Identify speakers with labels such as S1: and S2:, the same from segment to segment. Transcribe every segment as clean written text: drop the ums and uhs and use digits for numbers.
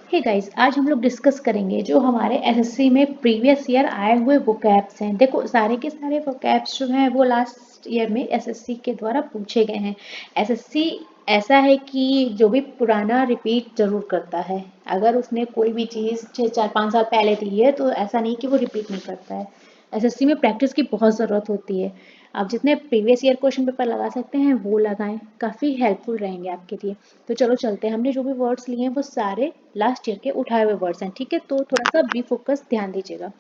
S1: Hey guys, आज हम लोग डिस्कस करेंगे जो हमारे एसएससी में प्रीवियस ईयर आए हुए वोकैब्स हैं। देखो सारे के सारे वोकैब्स जो हैं वो लास्ट ईयर में एसएससी के द्वारा पूछे गए हैं। एसएससी ऐसा है कि जो भी पुराना रिपीट जरूर करता है। अगर उसने कोई भी चीज़ 4-5 साल पहले दी है तो ऐसा नहीं कि वो रिपीट नहीं करता है। एसएससी में प्रैक्टिस की बहुत ज़रूरत होती है। आप जितने प्रीवियस ईयर क्वेश्चन पेपर लगा सकते हैं वो लगाएं, काफ़ी हेल्पफुल रहेंगे आपके लिए। तो चलो चलते हैं, हमने जो भी वर्ड्स लिए हैं वो सारे लास्ट ईयर के उठाए हुए वर्ड्स हैं, ठीक है। तो थोड़ा सा बी फोकस ध्यान दीजिएगा।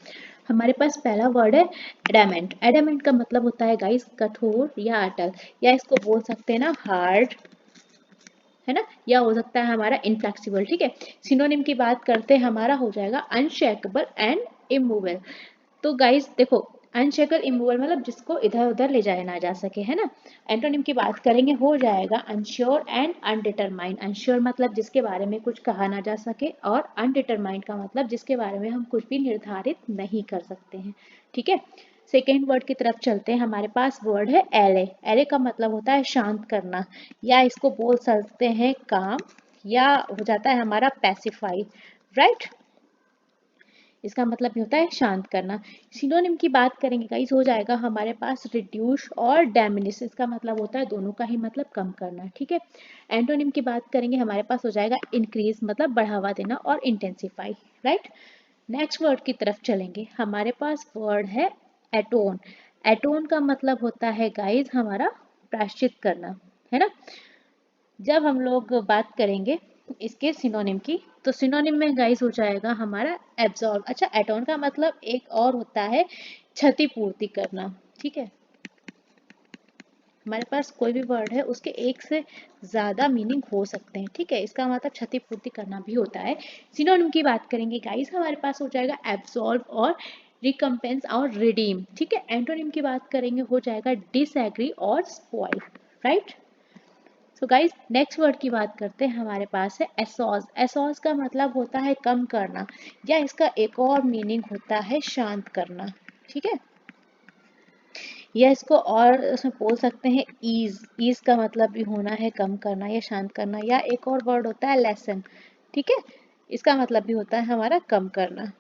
S1: हमारे पास पहला वर्ड है एडामेंट। एडामेंट का मतलब होता है गाइस कठोर या अटल, या इसको बोल सकते हैं ना हार्ड, है ना, या हो सकता है हमारा इनफ्लेक्सिबल, ठीक है। सिनोनिम की बात करते हैं, हमारा हो जाएगा अनशेकेबल एंड इमूवेबल। तो गाइस देखो, अनशेकल इमूवल मतलब जिसको इधर उधर ले जाया ना जा सके, है ना। एंटोनिम की बात करेंगे हो जाएगा अनश्योर एंड अनडिटरमाइंड। अनश्योर मतलब जिसके बारे में कुछ कहा ना जा सके, और अनडिटरमाइंड का मतलब जिसके बारे में हम कुछ भी निर्धारित नहीं कर सकते हैं, ठीक है। सेकेंड वर्ड की तरफ चलते हैं, हमारे पास वर्ड है एले। एले का मतलब होता है शांत करना, या इसको बोल सकते हैं काम, या हो जाता है हमारा पैसिफाई, राइट। इसका मतलब भी होता है शांत करना। सिनोनिम की बात करेंगे गाइस, हो जाएगा हमारे पास रिड्यूस और डैमिनिश। इसका मतलब होता है दोनों का ही मतलब कम करना, ठीक है। एंटोनिम की बात करेंगे, हमारे पास हो जाएगा इंक्रीज मतलब बढ़ावा देना, और इंटेंसिफाई, राइट। नेक्स्ट वर्ड की तरफ चलेंगे, हमारे पास वर्ड है एटोन। एटोन का मतलब होता है गाइस हमारा प्रायश्चित करना, है ना। जब हम लोग बात करेंगे इसके सिनोनिम की, तो सिनोनिम में गाइस हो जाएगा हमारा एब्जॉर्ब। अच्छा, एटोन का मतलब एक और होता है क्षतिपूर्ति करना, ठीक है। हमारे पास कोई भी वर्ड है उसके एक से ज्यादा मीनिंग हो सकते हैं, ठीक है। इसका मतलब क्षतिपूर्ति करना भी होता है। सिनोनिम की बात करेंगे गाइस, हमारे पास हो जाएगा एब्सॉर्ब और रिकम्पेंस और रिडीम, ठीक है। एंटोनिम की बात करेंगे हो जाएगा डिसएग्री और spoil, right. So guys next word की बात करते हैं, हमारे पास है एसॉज। एसॉज का मतलब होता है कम करना, या इसका एक और मीनिंग होता है शांत करना, ठीक है। या इसको और उसमें बोल सकते हैं ईज। ईज का मतलब भी होना है कम करना या शांत करना, या एक और वर्ड होता है लेसन, ठीक है। इसका मतलब भी होता है हमारा कम करना,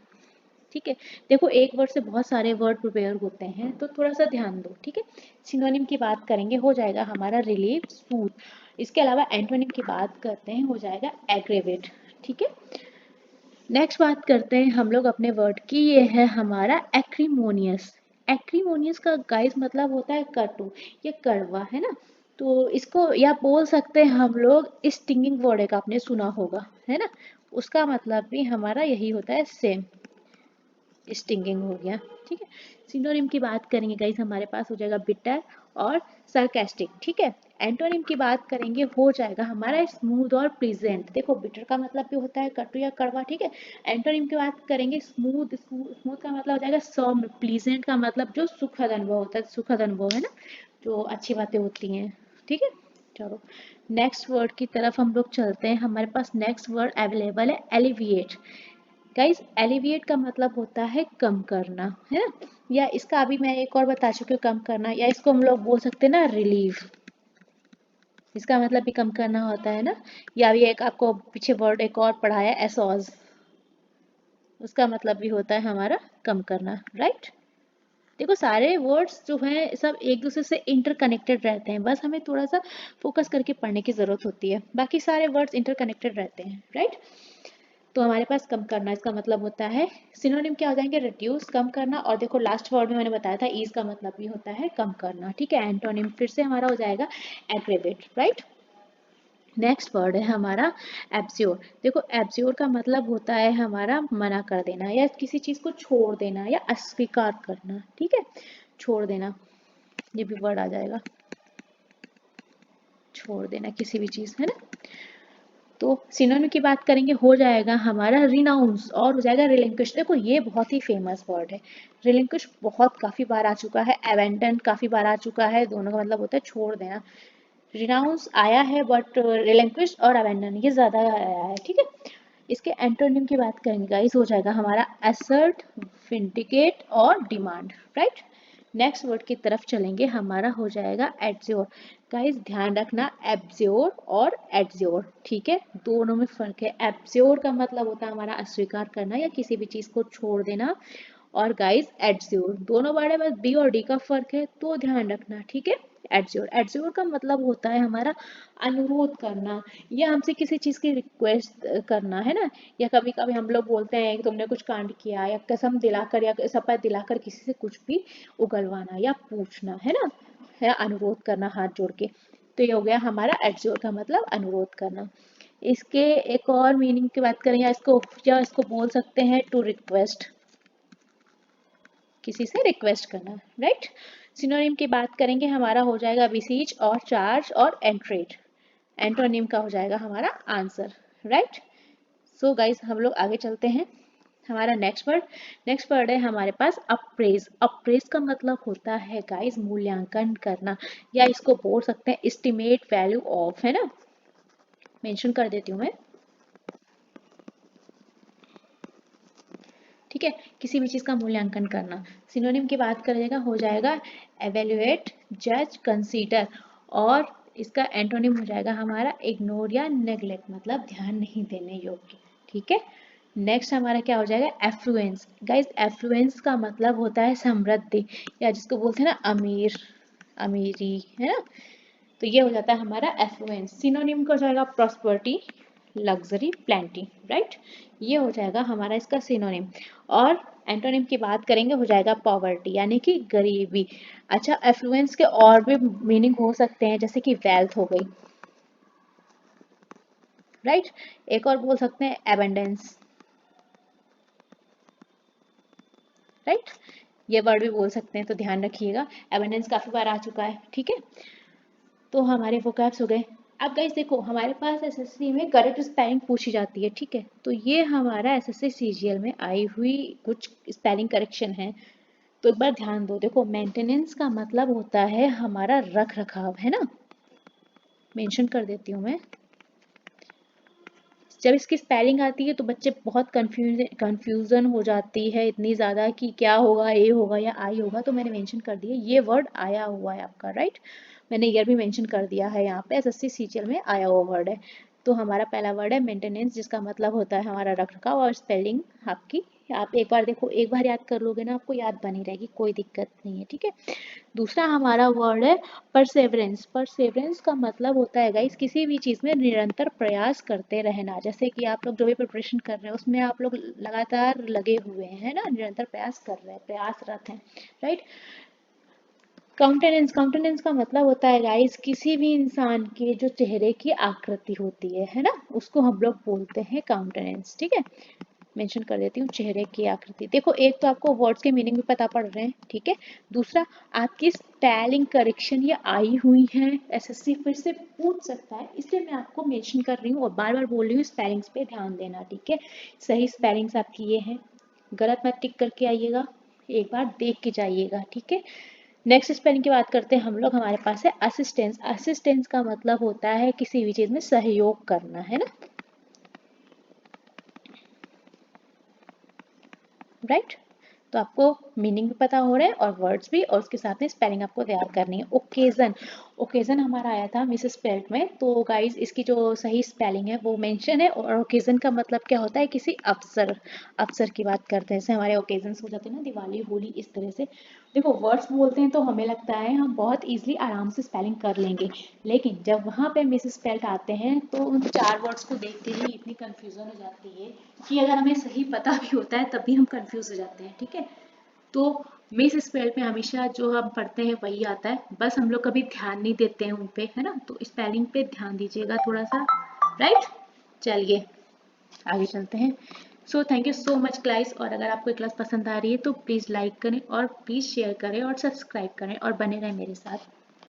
S1: ठीक है। देखो एक वर्ड से बहुत सारे वर्ड प्रिपेयर होते हैं, तो थोड़ा सा ध्यान दो, ठीक है। सिनोनिम की बात करेंगे हो जाएगा हमारा रिलीव, सूद। इसके अलावा एंटोनिम की बात करते हैं हो जाएगा एग्रेवेट, ठीक है। नेक्स्ट बात करते हैं हम लोग अपने वर्ड की, ये है हमारा एक्रीमोनियस। एक्रीमोनियस का गाइस मतलब होता है कटु या कड़वा, है ना। तो इसको या बोल सकते हैं हम लोग स्टिंगिंग वर्ड, एक आपने सुना होगा, है ना। उसका मतलब भी हमारा यही होता है सेम, स्टिंगिंग हो गया, ठीक है। सिनोनिम की बात करेंगे गाइस, हमारे पास हो जाएगा बिटर और सरकास्टिक, ठीक है। एंटोनिम की बात करेंगे हो जाएगा हमारा स्मूथ और प्लीजेंट। देखो बिटर का मतलब भी होता है कटु या कड़वा, ठीक है। एंटोनिम की बात करेंगे स्मूथ। स्मूथ का मतलब हो जाएगा सौम्य। प्लीजेंट का मतलब जो सुखद अनुभव होता है, सुखद अनुभव, है ना, जो अच्छी बातें होती हैं, ठीक है। चलो नेक्स्ट वर्ड की तरफ हम लोग चलते हैं, हमारे पास नेक्स्ट वर्ड अवेलेबल है एलिविएट। गाइस एलिविएट का मतलब होता है कम करना, है ना। या इसका अभी मैं एक और बता चुकी हूँ, कम करना, या इसको हम लोग बोल सकते हैं ना रिलीव। इसका मतलब भी कम करना होता है ना। या भी एक आपको पीछे वर्ड एक और पढ़ाया एसॉज, उसका मतलब भी होता है हमारा कम करना, राइट। देखो सारे वर्ड्स जो हैं सब एक दूसरे से इंटरकनेक्टेड रहते हैं, बस हमें थोड़ा सा फोकस करके पढ़ने की जरूरत होती है, बाकी सारे वर्ड्स इंटरकनेक्टेड रहते हैं, राइट। तो हमारे पास कम करना, इसका मतलब होता है, सिनोनिम क्या हो जाएंगे, रिड्यूस कम करना, और देखो लास्ट वर्ड में मैंने बताया था ईज का मतलब भी होता है कम करना, ठीक है। एंटोनिम फिर से हमारा हो जाएगा एग्रेवेट, राइट। नेक्स्ट वर्ड है हमारा एब्स्योर। देखो एब्स्योर का मतलब होता है हमारा मना कर देना, या किसी चीज को छोड़ देना, या अस्वीकार करना, ठीक है। छोड़ देना, ये भी वर्ड आ जाएगा, छोड़ देना किसी भी चीज, है ना। तो सिनोनिम की बात करेंगे हो जाएगा हमारा रिनाउंस, और हो जाएगा रिलिंक्विश। देखो ये बहुत ही फेमस वर्ड है, रिलिंक्विश बहुत काफी बार आ चुका है, एवेंडन काफी बार आ चुका है, दोनों का मतलब होता है छोड़ देना। रिनाउंस आया है बट रिलिंक्विश और अवेंडन ये ज्यादा आया है, ठीक है। इसके एंटोनिम की बात करेंगे गाइस, हो जाएगा हमारा असर्ट, विंडिकेट और डिमांड, राइट। नेक्स्ट वर्ड की तरफ चलेंगे, हमारा हो जाएगा एड्ज्योर। गाइस ध्यान रखना, एब्ज्योर और एड्ज्योर, ठीक है, दोनों में फर्क है। एब्ज्योर का मतलब होता है हमारा अस्वीकार करना या किसी भी चीज को छोड़ देना, और गाइस एड्ज्योर, दोनों वर्ड में बी और डी का फर्क है, तो ध्यान रखना, ठीक है। एड्ज्योर, एड्ज्योर का मतलब होता है हमारा अनुरोध करना, या हमसे किसी चीज की रिक्वेस्ट करना, है ना। या कभी कभी हम लोग बोलते हैं कि तुमने कुछ कांड किया, या कसम दिलाकर या शपथ दिलाकर किसी से कुछ भी उगलवाना या पूछना, है ना, या अनुरोध करना हाथ जोड़ के। तो ये हो गया हमारा एड्ज्योर का मतलब अनुरोध करना। इसके एक और मीनिंग की बात करें, या इसको बोल सकते हैं टू रिक्वेस्ट, किसी से रिक्वेस्ट करना, राइट। सिनोनिम की बात करेंगे, हमारा हो जाएगा बिसीच और चार्ज और एंट्रेट। एंटोनिम का हो जाएगा हमारा आंसर, राइट। सो गाइस हम लोग आगे चलते हैं। हमारा नेक्स्ट वर्ड है हमारे पास अप्रेज। अप्रेज का मतलब होता है गाइस मूल्यांकन करना, या इसको बोल सकते हैं एस्टिमेट वैल्यू ऑफ, है ना। मेंशन कर देती हूँ मैं, ठीक है, किसी भी चीज का मूल्यांकन करना। सिनोनिम की बात करिएगा, हो जाएगा एवेल्युएट, जज, कंसीडर, और इसका एंटोनिम हो जाएगा हमारा इग्नोर या नेग्लेक्ट, मतलब ध्यान नहीं देने योग्य, ठीक है। नेक्स्ट हमारा क्या हो जाएगा, एफ्लुएंस। गाइस एफ्लुएंस का मतलब होता है समृद्धि, या जिसको बोलते हैं ना अमीर, अमीरी, है ना। तो ये हो जाता है हमारा एफ्लुएंस। सिनोनिम का हो जाएगा प्रॉस्पर्टी, लग्जरी, प्लेंटी, राइट। ये हो जाएगा हमारा इसका सिनोनिम। और एंटोनिम की बात करेंगे, हो जाएगा पॉवर्टी यानी कि गरीबी। अच्छा, एफ्लुएंस के और भी मीनिंग हो सकते हैं, जैसे कि वेल्थ हो गई, राइट। एक और बोल सकते हैं एबंडेंस, राइट। ये वर्ड भी बोल सकते हैं, तो ध्यान रखिएगा, एबंडेंस काफी बार आ चुका है, ठीक है। तो हमारे वोकैब्स हो गए। अब गाइस देखो, हमारे पास एसएससी में करेक्ट स्पेलिंग पूछी जाती है, ठीक है। तो ये हमारा एसएससी सीजीएल में आई हुई कुछ स्पेलिंग करेक्शन है। तो एक बार ध्यान दो, देखो मेंटेनेंस का मतलब होता है हमारा रख रखाव, है ना। मेंशन कर देती हूँ मैं। जब इसकी स्पेलिंग आती है तो बच्चे बहुत कंफ्यूजन हो जाती है इतनी ज़्यादा कि क्या होगा, ए होगा या आई होगा। तो मैंने मेंशन कर दिया, ये वर्ड आया हुआ है आपका, राइट। मैंने ईयर भी मेंशन कर दिया है यहाँ पे, एसएससी सीजीएल में आया हुआ वर्ड है। तो हमारा पहला वर्ड है मेंटेनेंस, जिसका मतलब होता है हमारा रख रखाव, और स्पेलिंग आपकी, आप एक बार देखो, एक बार याद कर लोगे ना, आपको याद बनी रहेगी, कोई दिक्कत नहीं है, ठीक है। दूसरा हमारा वर्ड है परसेवरेंस। परसेवरेंस का मतलब होता है गाइस किसी भी चीज में निरंतर प्रयास करते रहना। जैसे कि आप लोग जो भी प्रिपरेशन कर रहे हैं उसमें आप लोग लगातार लगे हुए हैं, है ना, निरंतर प्रयास कर रहे हैं, प्रयासरत हैं, राइट। काउंटेनेंस, काउंटेनेंस का मतलब होता है गाइस किसी भी इंसान के जो चेहरे की आकृति होती है ना, उसको हम लोग बोलते हैं काउंटेनेंस, ठीक है। मेंशन कर देती हूँ, चेहरे की आकृति। देखो, एक तो आपको वर्ड्स के मीनिंग भी पता पड़ रहे हैं, ठीक है। दूसरा, आपकी स्पेलिंग करेक्शन ये आई हुई है, एसएससी फिर से पूछ सकता है, इसलिए मैं आपको मेंशन कर रही हूँ और बार बार बोल रही हूँ, स्पेलिंग्स पे ध्यान देना, ठीक है। सही स्पेलिंग्स आपकी ये हैं, गलत मत टिक करके आइएगा, एक बार देख के जाइएगा, ठीक है। नेक्स्ट स्पेलिंग की बात करते हैं हम लोग, हमारे पास है असिस्टेंस। असिस्टेंस का मतलब होता है किसी भी चीज में सहयोग करना, है ना, राइट। तो आपको मीनिंग भी पता हो रहा है और वर्ड्स भी, और उसके साथ में स्पेलिंग आपको तैयार करनी है। ओकेजन, ओकेजन हमारा आया था मिस स्पेल्ट में, तो गाइस इसकी जो सही स्पेलिंग है वो मेंशन है। और ओकेजन का मतलब क्या होता है, किसी अवसर, अवसर की बात करते हैं, जैसे हमारे ओकेजन्स हो जाते हैं ना, दिवाली, होली, इस तरह से। देखो, वर्ड्स बोलते हैं तो हमें लगता है हम बहुत ईजिली आराम से स्पेलिंग कर लेंगे, लेकिन जब वहाँ पे मिस स्पेल्ट आते हैं तो उन 4 वर्ड्स को देखते ही इतनी कंफ्यूजन हो जाती है कि अगर हमें सही पता भी होता है तब भी हम कंफ्यूज हो जाते हैं, ठीक है। तो मिस स्पेल में हमेशा जो हम पढ़ते हैं वही आता है, बस हम लोग कभी ध्यान नहीं देते हैं उन पे, है ना। तो स्पेलिंग पे ध्यान दीजिएगा थोड़ा सा, राइट। चलिए आगे चलते हैं। So thank you so much class, और अगर आपको क्लास पसंद आ रही है तो प्लीज़ लाइक करें और प्लीज़ शेयर करें और सब्सक्राइब करें और बने रहें मेरे साथ।